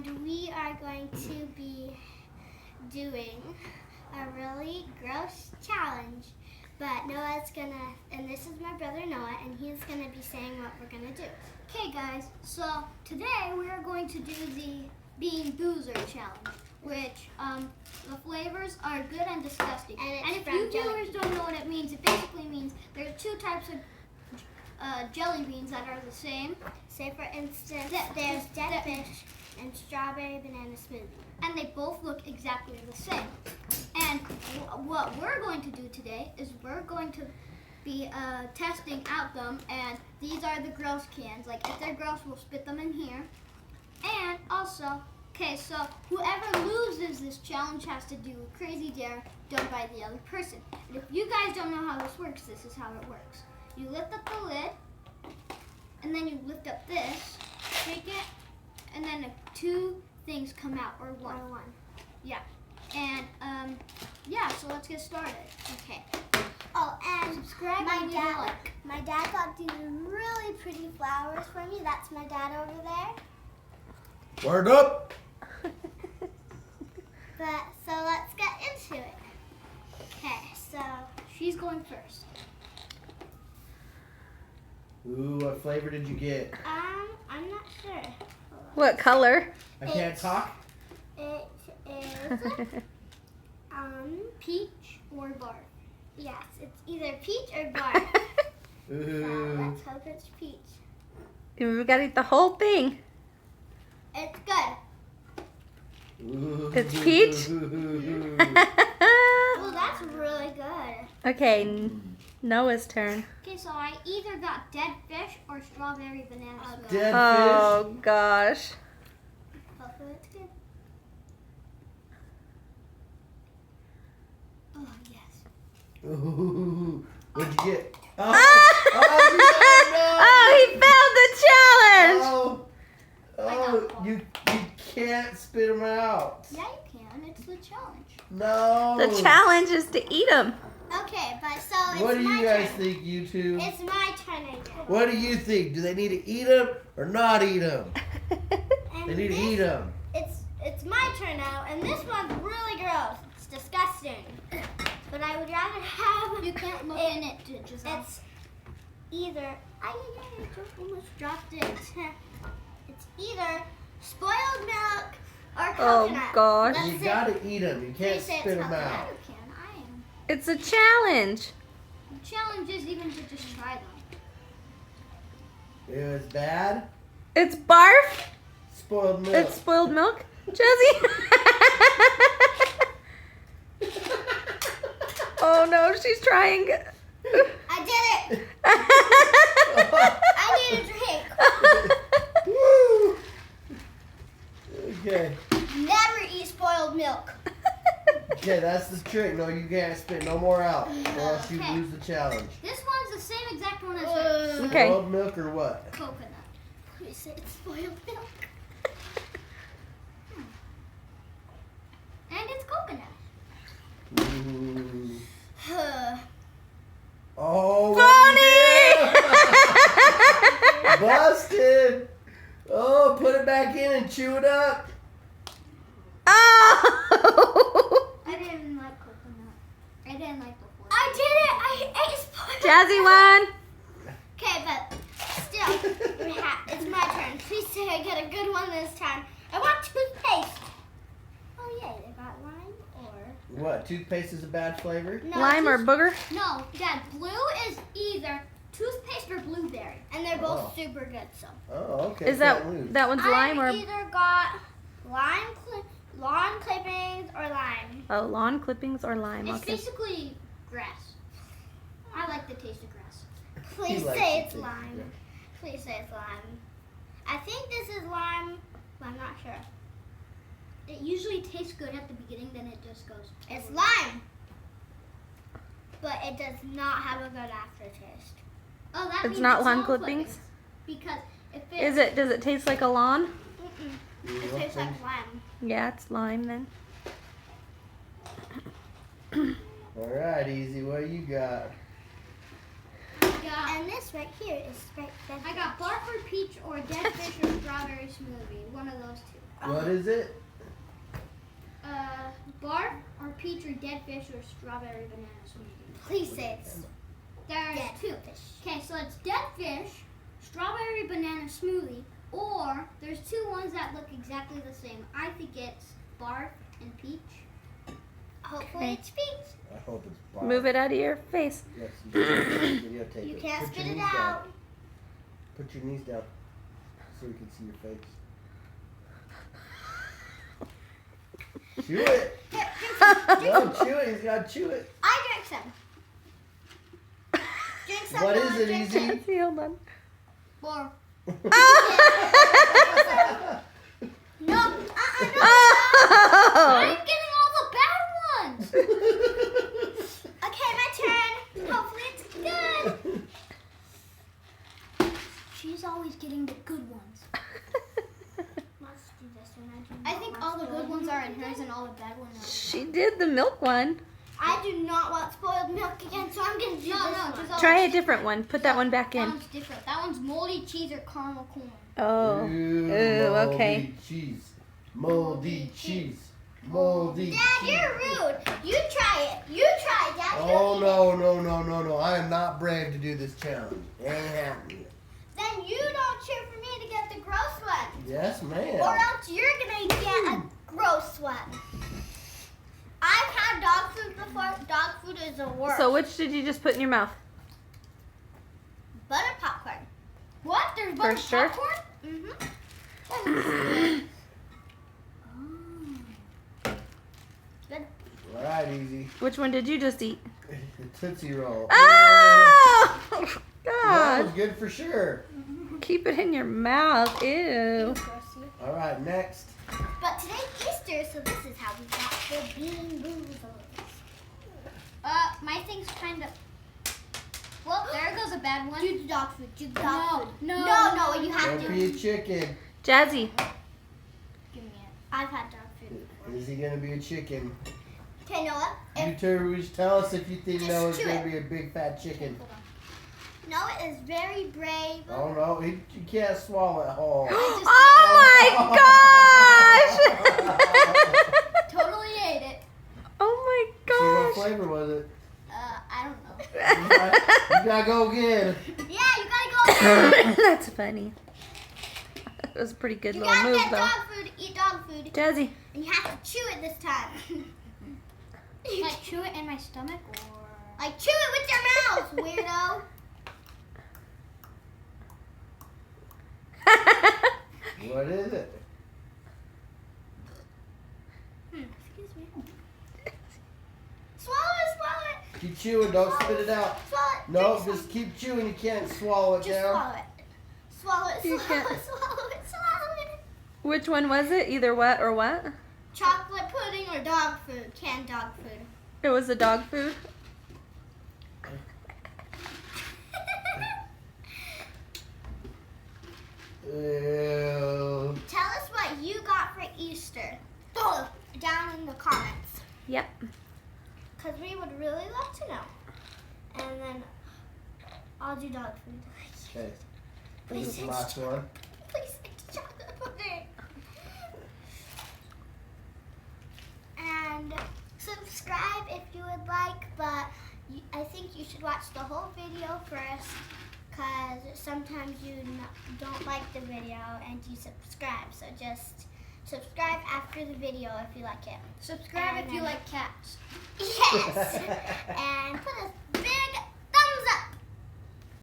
and we are going to be doing a really gross challenge. But Noah's gonna, and this is my brother Noah, and he's gonna be saying what we're gonna do. Okay guys, so today we are going to do the Being Boozer challenge, which the flavors are good and disgusting. And if you viewers don't know what it means, it basically means there are two types of jelly beans that are the same. Say for instance, there's dead fish and strawberry banana smoothie. And they both look exactly the same. And what we're going to do today is we're going to be testing out them, and these are the gross cans. Like if they're gross, we'll spit them in here. And also, okay, so whoever loses this challenge has to do a crazy dare done by the other person. And if you guys don't know how this works, this is how it works. You lift up the lid, and then you lift up this, shake it, and then two things come out, or one. Yeah. And yeah, so let's get started. Okay. Oh, and subscribe my and dad, like. My dad got these really pretty flowers for me. That's my dad over there. Word up! But so let's get into it. Okay, so She's going first. Ooh, what flavor did you get? I'm not sure. What color? I can't talk? It is Peach or barf? yes, it's either peach or barf. So Ooh. let's hope it's peach. We gotta eat the whole thing. It's good. Ooh. It's peach? Well, that's really good. Okay, Noah's turn. Okay, so I either got dead fish or strawberry banana smoothie. Dead Oh gosh. Hopefully it's good. Oh yes. fish. Ooh. What'd you get? Oh, Oh, he failed the challenge! oh, you can't spit them out. Yeah, you can. It's the challenge. No. The challenge is to eat them. Okay, but so it's What do my you guys turn. think, you two? It's my turn again. What do you think? Do they need to eat them or not eat them? And They need to this- eat them. It's my turn now, and this one's really gross. It's disgusting. But I would rather have. You can't look in it, Giselle. It's either. I just almost dropped it. It's either spoiled milk or Oh coconut. gosh. Let's You see. gotta eat them. You can't Please say it's spit them coconut. out. You can. I am. It's a challenge. The challenge is even to just try them. It was bad. It's barf. Spoiled milk. It's spoiled milk. Jesse. Oh no, she's trying. I did it. I need a drink. Woo! Okay. Never eat spoiled milk. Okay, that's the trick. No, you can't spit no more out, or else you Okay. lose the challenge. This one's the same exact one as hers. Okay. Spoiled milk or what? Coconut. Please say it's spoiled milk. And it's coconut. Ooh. Oh, what Funny! busted! Oh, put it back in and chew it up. Oh! I didn't like coconut. I didn't like the flavor. I did it. I ate spoiled Jazzy won. Okay, but still, it's my turn. Please say I get a good one this time. I want toothpaste. Oh yay, they got lime or What? Toothpaste is a bad flavor? no, Lime or booger? No, Dad, blue is either toothpaste or blueberry. and they're both Oh. super good. So Oh, okay. Is that Can't lose. that one's lime I or either got lawn clippings or lime. oh lawn clippings or lime? It's Okay. basically grass. I like the taste of grass. Please likes say it it's too, lime. Please say it's lime. I think this is lime, but I'm not sure. It usually tastes good at the beginning, then it just goes. It's lime, but it does not have a good aftertaste. Oh, that It's means not lawn lawn clippings? Because if it Is it? Does it taste like a lawn? Mm-mm. You It don't tastes think- like lime. Yeah, it's lime then. All right, Easy. What you got? Yeah. And this right here is right. I got barf or peach or dead fish or strawberry smoothie. One of those two. What is it? Barf or peach or dead fish or strawberry banana smoothie. Please say it's There's dead two. fish. Okay, so it's dead fish, strawberry banana smoothie, or there's two ones that look exactly the same. I think it's barf and peach. Hopefully Okay. it's peach. I hope it's barf. Move it out of your face. Yes, you videotape You it. can't Put spit your it knees out. down. Put your knees down so we can see your face. Chew it. No, chew it. He's got to chew it. I drink some. Drink some. What Noah, is it, drink Easy? some. See, hold on. Or No. No. I'm Oh! getting all the bad ones. Okay, my turn. Hopefully it's good. She's always getting the good ones. Let's do this one. I think all the good ones are in hers and all the bad ones are in hers. She did the milk one. I do not want spoiled milk again, so I'm going to do No, this no, one. just all Try a different one. Put that one back That in. one's different. That one's moldy cheese or caramel corn. Oh. Ooh, Ooh, okay. Moldy cheese. Moldy cheese. Moldy Dad, cheese. you're rude. You try it. You try it, Dad. Oh, You no. I am not brave to do this challenge. Ain't happening. Then you don't cheer for me to get the gross one. Yes, ma'am. Or else you're going to get a gross one. I've had dog food before. Dog food is the worst. So which did you just put in your mouth? Butter popcorn. What? There's butter For sure. popcorn? Mm-hmm. All right, Easy. Which one did you just eat? The Tootsie Roll. Oh! That was God. good for sure. Keep it in your mouth. Ew. All right, next. But today's Easter, so this is how we got the bean boozles. My thing's kind of. Well, there goes a bad one. Do the dog food. Do the dog food. No, No, you have Don't to. be a chicken. Jazzy. Give me it. I've had dog food before. Is he gonna be a chicken? Okay, Noah. You two, tell us if you think Just Noah's chew gonna it. be a big fat chicken. Hold on. Noah is very brave. Oh no, you can't swallow it whole. Oh my gosh! Totally ate it. Oh So what my gosh! flavor was it? I don't know. You gotta go again. Yeah, you gotta go there. That's funny. It was a pretty good You little gotta move get though. dog food, eat dog food, Jazzy. and you have to chew it this time. Like chew it in my stomach or. Like chew it with your mouth, weirdo. What is it? Excuse me. Swallow it. Keep chewing, don't spit it out. Swallow it. No, Drink some. just keep chewing. You can't swallow it Just down. swallow it. Swallow it. You Swallow can't. it. Swallow it. Swallow it. Which one was it? Either what or what? Chocolate pudding or dog food? Canned dog food. It was the dog food. Ew. Tell us what you got for Easter. Down in the comments. Yep. Because we would really love to know. And then I'll do dog food. Okay. Please This is the say last one. Please say chocolate pudding. And subscribe if you would like, but I think you should watch the whole video first, because sometimes you don't like the video and you subscribe. So just subscribe after the video if you like it. Subscribe And if you then- like cats. Yes. And